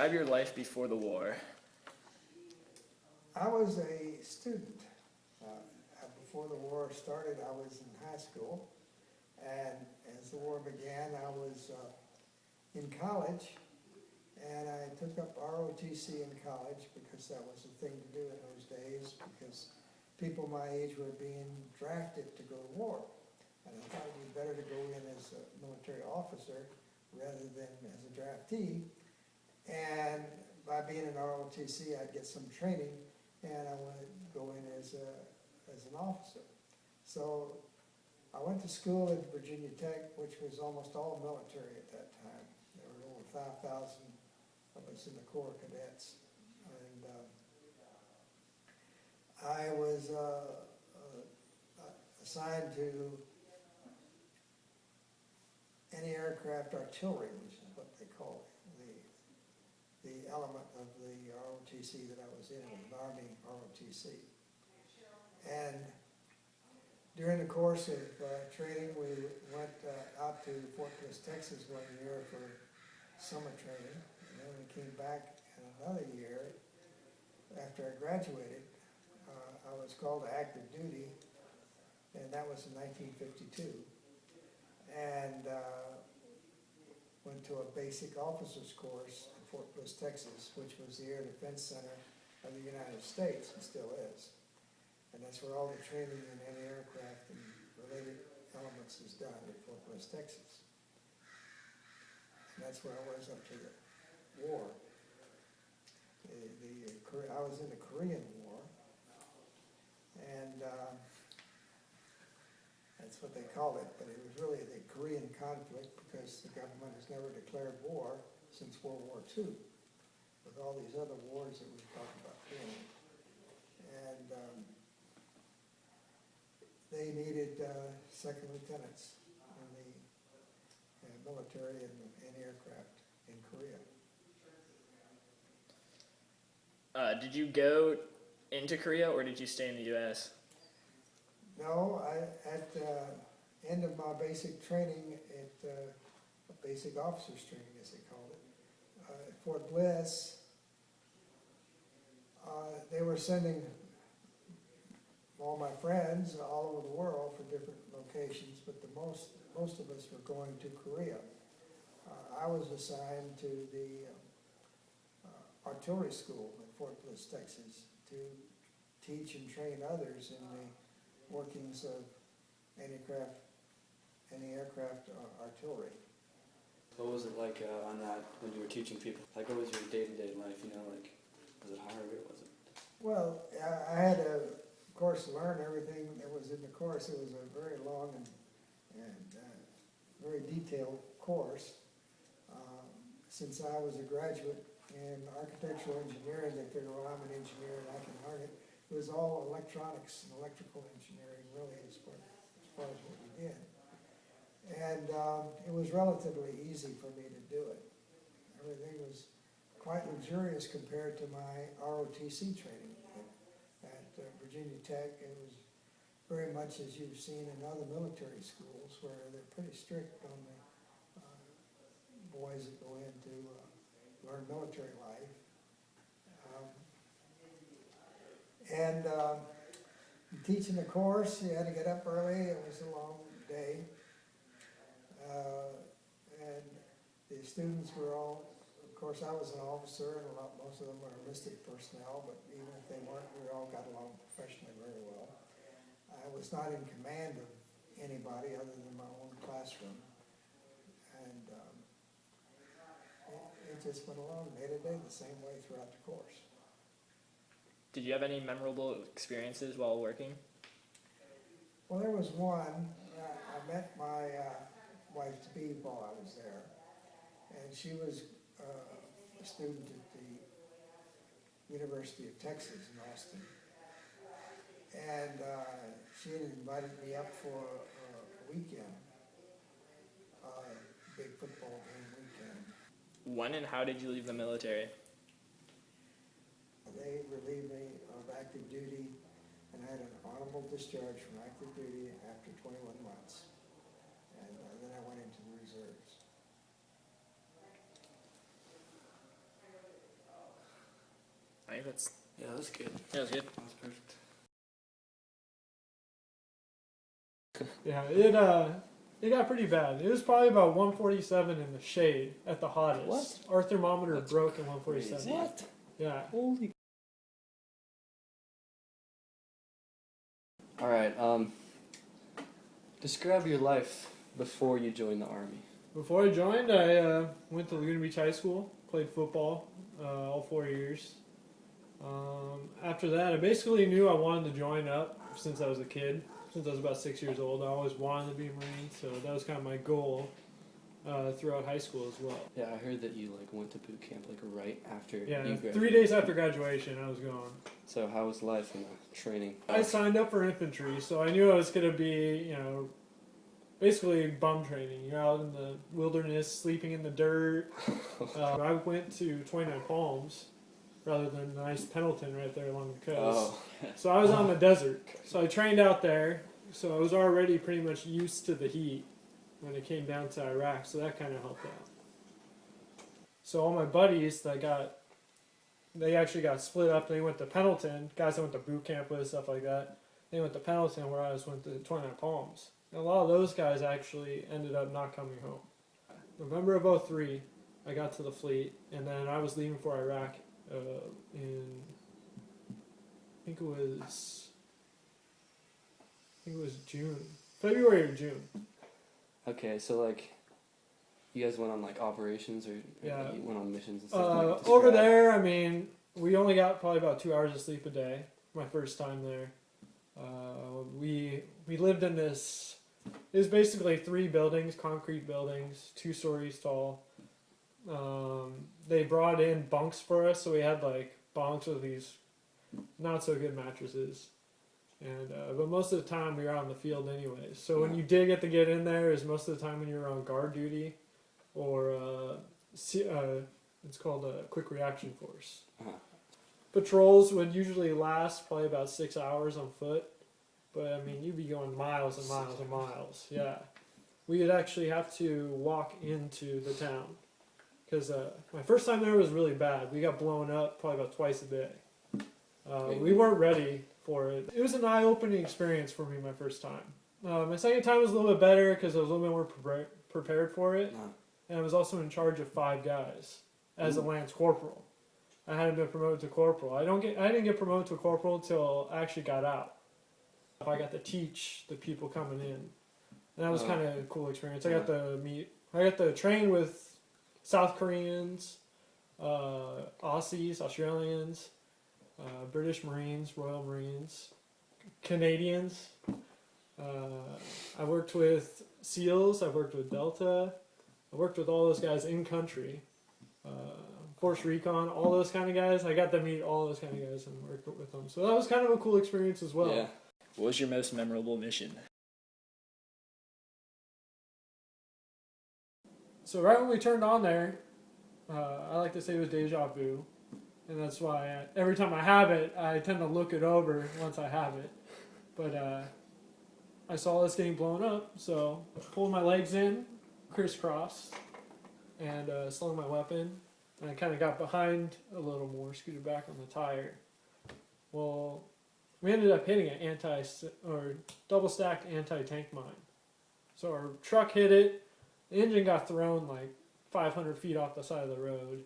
Describe your life before the war. I was a student. Before the war started, I was in high school, and as the war began, I was in college, and I took up ROTC in college because that was the thing to do in those days, because people my age were being drafted to go to war. And I thought it'd be better to go in as a military officer rather than as a draftee. And by being in ROTC, I'd get some training, and I wanted to go in as an officer. So I went to school at Virginia Tech, which was almost all military at that time. There were over 5,000 of us in the Corps of Cadets. And I was assigned to anti-aircraft artillery, which is what they call it. The element of the ROTC that I was in was an Army ROTC. And during the course of training, we went out to Fort Bliss, Texas 1 year for summer training. And then we came back another year after I graduated. I was called to active duty, and that was in 1952. And went to a basic officers course in Fort Bliss, Texas, which was the Air Defense Center of the United States, and still is. And that's where all the training in anti-aircraft and related elements is done at Fort Bliss, Texas. And that's where I was up to the war. I was in the Korean War, and that's what they call it, but it was really the Korean conflict because the government has never declared war since World War II, with all these other wars that we've talked about doing. And they needed second lieutenants in the military and aircraft in Korea. Did you go into Korea or did you stay in the U.S.? No, at the end of my basic training, basic officers training as they called it, at Fort Bliss, they were sending all my friends all over the world for different locations, but most of us were going to Korea. I was assigned to the artillery school at Fort Bliss, Texas, to teach and train others in the workings of anti-aircraft artillery. What was it like on that when you were teaching people? Like, what was your day-to-day life? You know, like, was it hard or was it? Well, I had to, of course, learn everything that was in the course. It was a very long and very detailed course. Since I was a graduate in architectural engineering, they figured, well, I'm an engineer and I can learn it. It was all electronics and electrical engineering, really, as far as what we did. And it was relatively easy for me to do it. Everything was quite luxurious compared to my ROTC training at Virginia Tech. It was very much as you've seen in other military schools, where they're pretty strict on the boys that go in to learn military life. Teaching the course, you had to get up early. It was a long day. And the students were all, of course, I was an officer, and most of them were enlisted personnel, but even if they weren't, we all got along professionally very well. I was not in command of anybody other than my own classroom. And it just went along day to day the same way throughout the course. Did you have any memorable experiences while working? Well, there was one. I met my wife-to-be while I was there, and she was a student at the University of Texas in Austin. And she had invited me up for a weekend, big football game weekend. When and how did you leave the military? They relieved me of active duty, and I had an honorable discharge from active duty after 21 months. And then I went into the reserves. that's Yeah, that's good. that was good. That's perfect. Yeah, it got pretty bad. It was probably about 147 in the shade at the hottest. What? Our thermometer That's broke at 147. crazy. What? Yeah. Holy. All right. Describe your life before you joined the army. Before I joined, I went to Laguna Beach High School, played football all 4 years. After that, I basically knew I wanted to join up since I was a kid. Since I was about 6 years old, I always wanted to be a Marine, so that was kind of my goal throughout high school as well. Yeah, I heard that you like went to boot camp like right after Yeah, you graduated. 3 days after graduation, I was gone. So how was life in the training? I signed up for infantry, so I knew I was going to be, basically bum training. You're out in the wilderness, sleeping in the dirt. I went to 29 Palms rather than the nice Pendleton right there along the coast. Oh. So I was on the desert. So I trained out there. So I was already pretty much used to the heat when it came down to Iraq. So that kind of helped out. So all my buddies they actually got split up. They went to Pendleton. Guys I went to boot camp with, stuff like that. They went to Pendleton, where I went to 29 Palms. And a lot of those guys actually ended up not coming home. November of 03, I got to the fleet, and then I was leaving for Iraq in, I think it was June, February or June. Okay, so like, you guys went on like operations or Yeah. you went on missions and stuff. Like, Over describe- there, I mean, we only got probably about 2 hours of sleep a day. My first time there, we lived in this. It was basically 3 buildings, concrete buildings, 2 stories tall. They brought in bunks for us, so we had like bunks with these not so good mattresses. And but most of the time we were out in the field anyways. So when you did get to get in there, is most of the time when you were on guard duty, or it's called a quick reaction force. Uh-huh. Patrols would usually last probably about 6 hours on foot, but I mean you'd be going miles and miles and miles. Yeah, we would actually have to walk into the town because my first time there was really bad. We got blown up probably about twice a day. We weren't ready for it. It was an eye-opening experience for me my first time. My second time was a little bit better because I was a little bit more prepared for it, and I was also in charge of 5 guys as a lance corporal. I hadn't been promoted to corporal. I didn't get promoted to corporal until I actually got out. I got to teach the people coming in, and that was kind of a cool experience. I got to train with South Koreans, Aussies, Australians, British Marines, Royal Marines, Canadians. I worked with SEALs. I worked with Delta. I worked with all those guys in country. Force Recon, all those kind of guys. I got to meet all those kind of guys and work with them. So that was kind of a cool experience as well. Yeah. What was your most memorable mission? So right when we turned on there, I like to say it was deja vu. And that's why every time I have it, I tend to look it over once I have it. But I saw this getting blown up, so I pulled my legs in, crisscrossed, and slung my weapon. And I kind of got behind a little more, scooted back on the tire. Well, we ended up hitting an double-stacked anti-tank mine. So our truck hit it. The engine got thrown like 500 feet off the side of the road.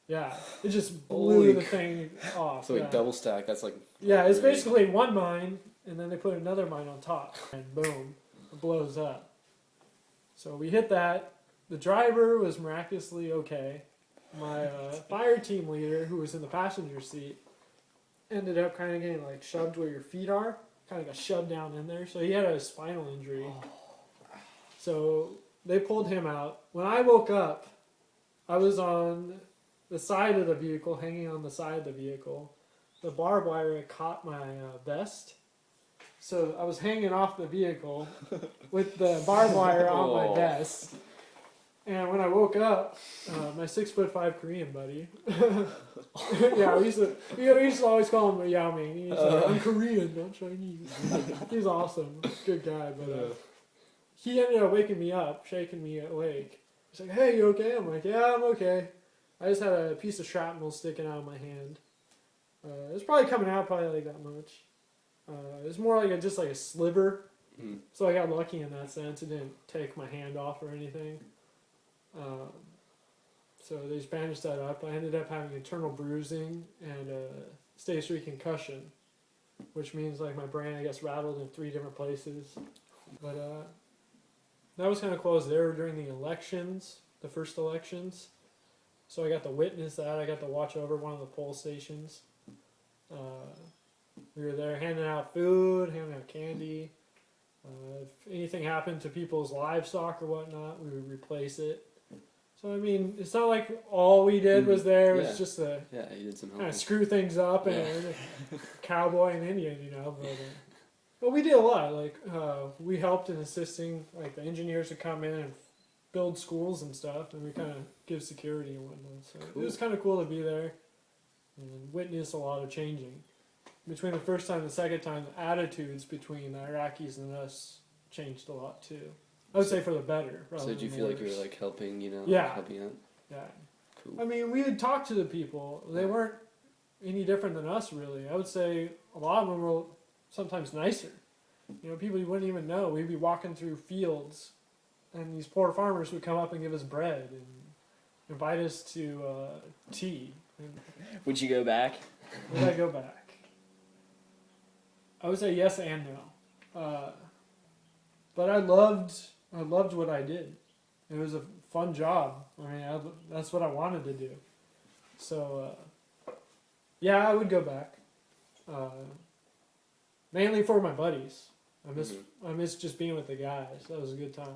Yeah, it just blew the thing off. So like double stack, that's like... Yeah, it's basically one mine, and then they put another mine on top, and boom, it blows up. So we hit that. The driver was miraculously okay. My fire team leader, who was in the passenger seat, ended up kind of getting like shoved where your feet are. Kind of got shoved down in there. So he had a spinal injury. So they pulled him out. When I woke up, I was on the side of the vehicle, hanging on the side of the vehicle. The barbed wire had caught my vest. So I was hanging off the vehicle with the barbed wire on my vest. And when I woke up, my 6'5" Korean buddy, yeah, we used to always call him Yao Ming. He's like, I'm Korean, not Chinese. He's awesome, good guy. But he ended up waking me up, shaking me awake. He's like, "Hey, you okay?" I'm like, "Yeah, I'm okay. I just had a piece of shrapnel sticking out of my hand." It's probably coming out probably like that much. It's more like just like a sliver. Mm. So I got lucky in that sense. It didn't take my hand off or anything. So they just bandaged that up. I ended up having internal bruising and stage 3 concussion, which means like my brain, I guess, rattled in 3 different places. But that was kind of close. They were during the elections, the first elections. So I got to witness that. I got to watch over one of the poll stations. We were there handing out food, handing out candy. If anything happened to people's livestock or whatnot, we would replace it. So I mean, it's not like all we did was there. It was Yeah. just to Yeah, you did some kind of helping. screw things up and cowboy and Indian, you know. But we did a lot. Like we helped in assisting, like the engineers would come in and build schools and stuff, and we kind of give security and whatnot. So Cool. it was kind of cool to be there and witness a lot of changing. Between the first time and the second time, the attitudes between the Iraqis and us changed a lot too. I would say for the better. So did you than feel like you worse. were like helping, you know, Yeah. helping out? Yeah. Cool. I mean, we would talk to the people. They weren't any different than us, really. I would say a lot of them were sometimes nicer. You know, people you wouldn't even know. We'd be walking through fields, and these poor farmers would come up and give us bread and invite us to tea. And Would you go back? would I go back? I would say yes and no. But I loved what I did. It was a fun job. I mean, that's what I wanted to do. So, yeah, I would go back. Mainly for my buddies. I miss just being with the guys. That was a good time.